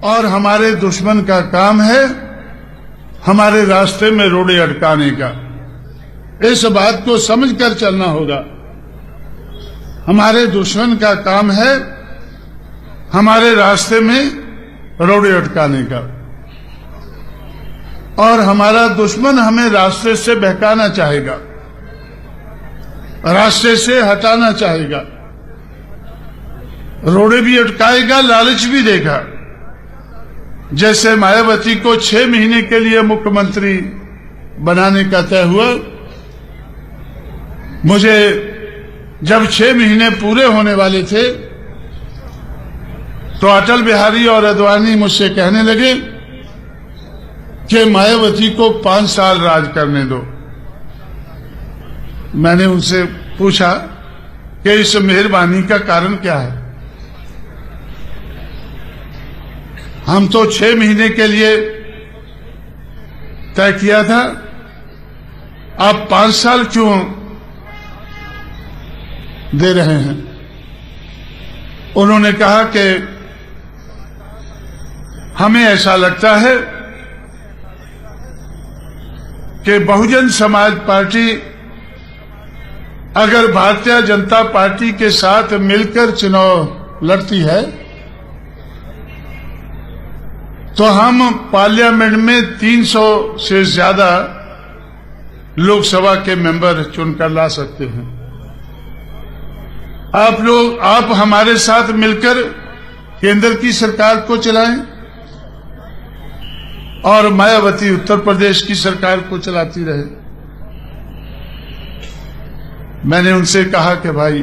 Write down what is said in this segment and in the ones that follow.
और हमारे दुश्मन का काम है हमारे रास्ते में रोड़े अटकाने का। इस बात को समझकर चलना होगा। हमारे दुश्मन का काम है हमारे रास्ते में रोड़े अटकाने का, और हमारा दुश्मन हमें रास्ते से बहकाना चाहेगा, रास्ते से हटाना चाहेगा, रोड़े भी अटकाएगा, लालच भी देगा। जैसे मायावती को 6 महीने के लिए मुख्यमंत्री बनाने का तय हुआ, मुझे जब 6 महीने पूरे होने वाले थे तो अटल बिहारी और आडवाणी मुझसे कहने लगे कि मायावती को 5 साल राज करने दो। मैंने उनसे पूछा कि इस मेहरबानी का कारण क्या है? हम तो 6 महीने के लिए तय किया था, आप 5 साल क्यों दे रहे हैं? उन्होंने कहा कि हमें ऐसा लगता है कि बहुजन समाज पार्टी अगर भारतीय जनता पार्टी के साथ मिलकर चुनाव लड़ती है तो हम पार्लियामेंट में 300 से ज्यादा लोकसभा के मेंबर चुनकर ला सकते हैं। आप हमारे साथ मिलकर केंद्र की सरकार को चलाएं और मायावती उत्तर प्रदेश की सरकार को चलाती रहे। मैंने उनसे कहा कि भाई,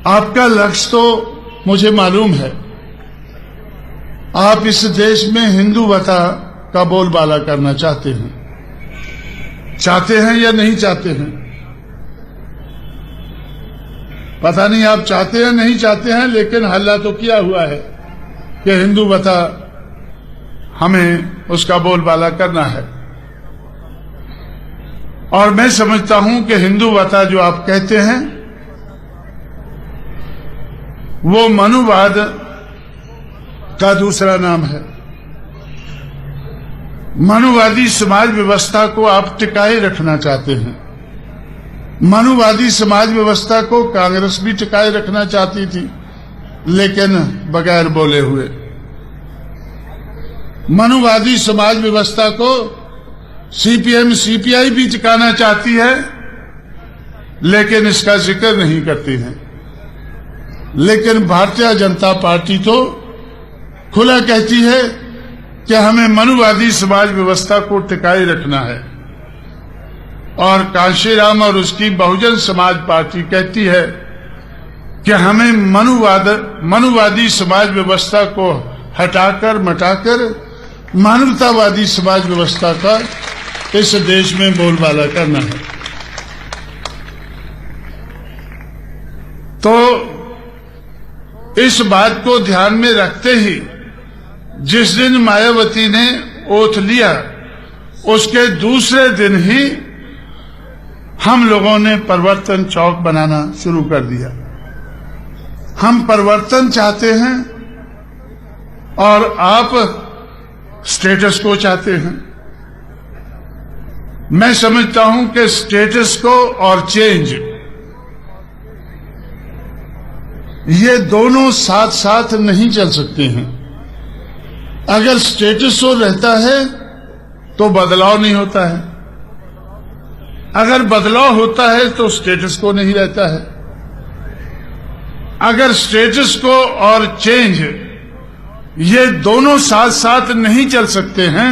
आपका लक्ष्य तो मुझे मालूम है, आप इस देश में हिंदूवता का बोलबाला करना चाहते हैं या नहीं चाहते हैं? पता नहीं आप चाहते हैं नहीं चाहते हैं, लेकिन हल्ला तो किया हुआ है कि हिंदूवता हमें उसका बोलबाला करना है। और मैं समझता हूं कि हिंदूवता जो आप कहते हैं वो मनुवाद का दूसरा नाम है। मनुवादी समाज व्यवस्था को आप टिकाए रखना चाहते हैं। मनुवादी समाज व्यवस्था को कांग्रेस भी टिकाए रखना चाहती थी, लेकिन बगैर बोले हुए। मनुवादी समाज व्यवस्था को सीपीएम सीपीआई भी टिकाना चाहती है, लेकिन इसका जिक्र नहीं करती है। लेकिन भारतीय जनता पार्टी तो खुला कहती है कि हमें मनुवादी समाज व्यवस्था को टिकाए रखना है, और कांशीराम और उसकी बहुजन समाज पार्टी कहती है कि हमें मनुवादी समाज व्यवस्था को हटाकर मटाकर मानवतावादी समाज व्यवस्था का इस देश में बोलबाला करना है। तो इस बात को ध्यान में रखते ही जिस दिन मायावती ने ओथ लिया, उसके दूसरे दिन ही हम लोगों ने परिवर्तन चौक बनाना शुरू कर दिया। हम परिवर्तन चाहते हैं और आप स्टेटस को चाहते हैं। मैं समझता हूं कि स्टेटस को और चेंज, ये दोनों साथ साथ नहीं चल सकते हैं। अगर स्टेटस को रहता है तो बदलाव नहीं होता है, अगर बदलाव होता है तो स्टेटस को नहीं रहता है। अगर स्टेटस को और चेंज ये दोनों साथ साथ नहीं चल सकते हैं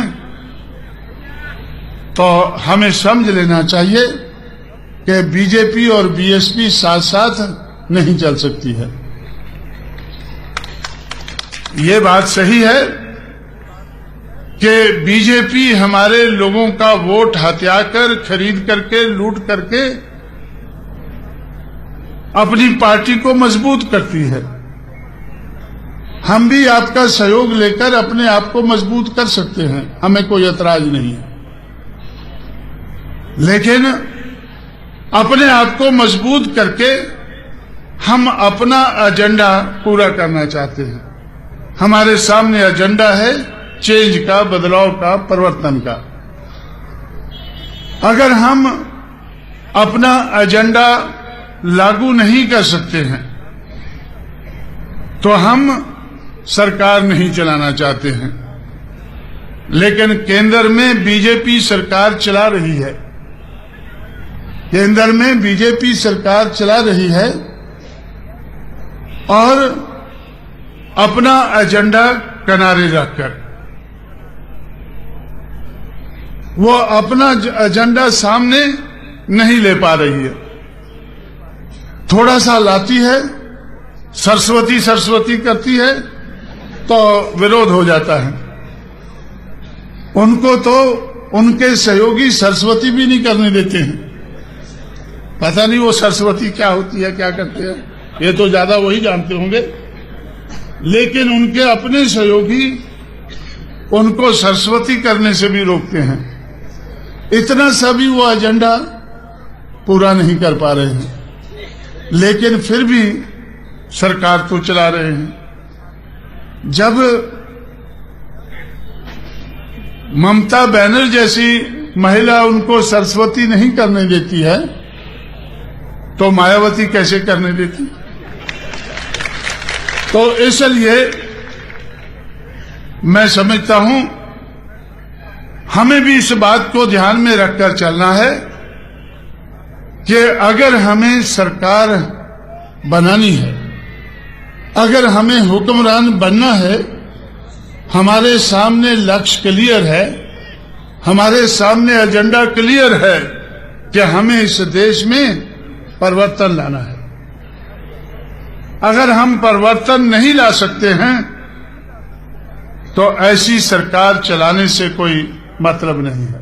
तो हमें समझ लेना चाहिए कि बीजेपी और बीएसपी साथ साथ नहीं चल सकती है। ये बात सही है कि बीजेपी हमारे लोगों का वोट हथियाकर, खरीद करके, लूट करके अपनी पार्टी को मजबूत करती है। हम भी आपका सहयोग लेकर अपने आप को मजबूत कर सकते हैं, हमें कोई एतराज नहीं है। लेकिन अपने आप को मजबूत करके हम अपना एजेंडा पूरा करना चाहते हैं। हमारे सामने एजेंडा है चेंज का, बदलाव का, परिवर्तन का। अगर हम अपना एजेंडा लागू नहीं कर सकते हैं तो हम सरकार नहीं चलाना चाहते हैं। लेकिन केंद्र में बीजेपी सरकार चला रही है, केंद्र में बीजेपी सरकार चला रही है और अपना एजेंडा किनारे रखकर वो अपना एजेंडा सामने नहीं ले पा रही है। थोड़ा सा लाती है, सरस्वती सरस्वती करती है तो विरोध हो जाता है। उनको तो उनके सहयोगी सरस्वती भी नहीं करने देते हैं। पता नहीं वो सरस्वती क्या होती है, क्या करते हैं, ये तो ज्यादा वही जानते होंगे। लेकिन उनके अपने सहयोगी उनको सरस्वती करने से भी रोकते हैं। इतना सा भी वो एजेंडा पूरा नहीं कर पा रहे हैं, लेकिन फिर भी सरकार तो चला रहे हैं। जब ममता बनर्जी जैसी महिला उनको सरस्वती नहीं करने देती है तो मायावती कैसे करने देती? तो इसलिए मैं समझता हूं हमें भी इस बात को ध्यान में रखकर चलना है कि अगर हमें सरकार बनानी है, अगर हमें हुक्मरान बनना है, हमारे सामने लक्ष्य क्लियर है, हमारे सामने एजेंडा क्लियर है कि हमें इस देश में परिवर्तन लाना है। अगर हम परिवर्तन नहीं ला सकते हैं तो ऐसी सरकार चलाने से कोई मतलब नहीं है।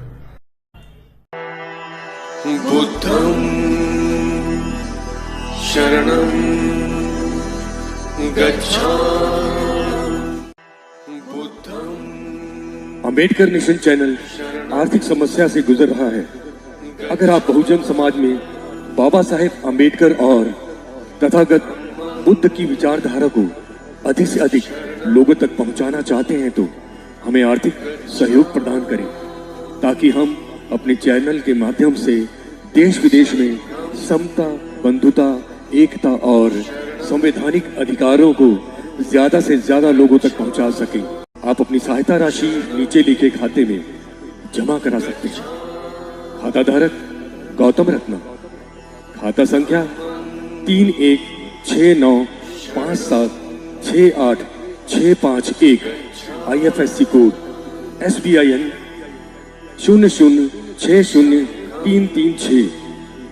बुद्धं शरणं गच्छामि। अंबेडकर मिशन चैनल आर्थिक समस्या से गुजर रहा है। अगर आप बहुजन समाज में बाबा साहेब अंबेडकर और तथागत बुद्ध की विचारधारा को अधिक से अधिक लोगों तक पहुंचाना चाहते हैं तो हमें आर्थिक सहयोग प्रदान करें, ताकि हम अपने चैनल के माध्यम से देश विदेश में समता, बंधुता, एकता और संवैधानिक अधिकारों को ज्यादा से ज्यादा लोगों तक पहुंचा सकें। आप अपनी सहायता राशि नीचे लिखे खाते में जमा करा सकते हैं। खाता धारक गौतम रत्ना, खाता संख्या 3169576865 IFSC कोड SBIN 0060336,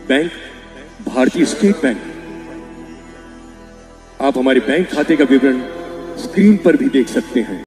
बैंक भारतीय स्टेट बैंक। आप हमारे बैंक खाते का विवरण स्क्रीन पर भी देख सकते हैं।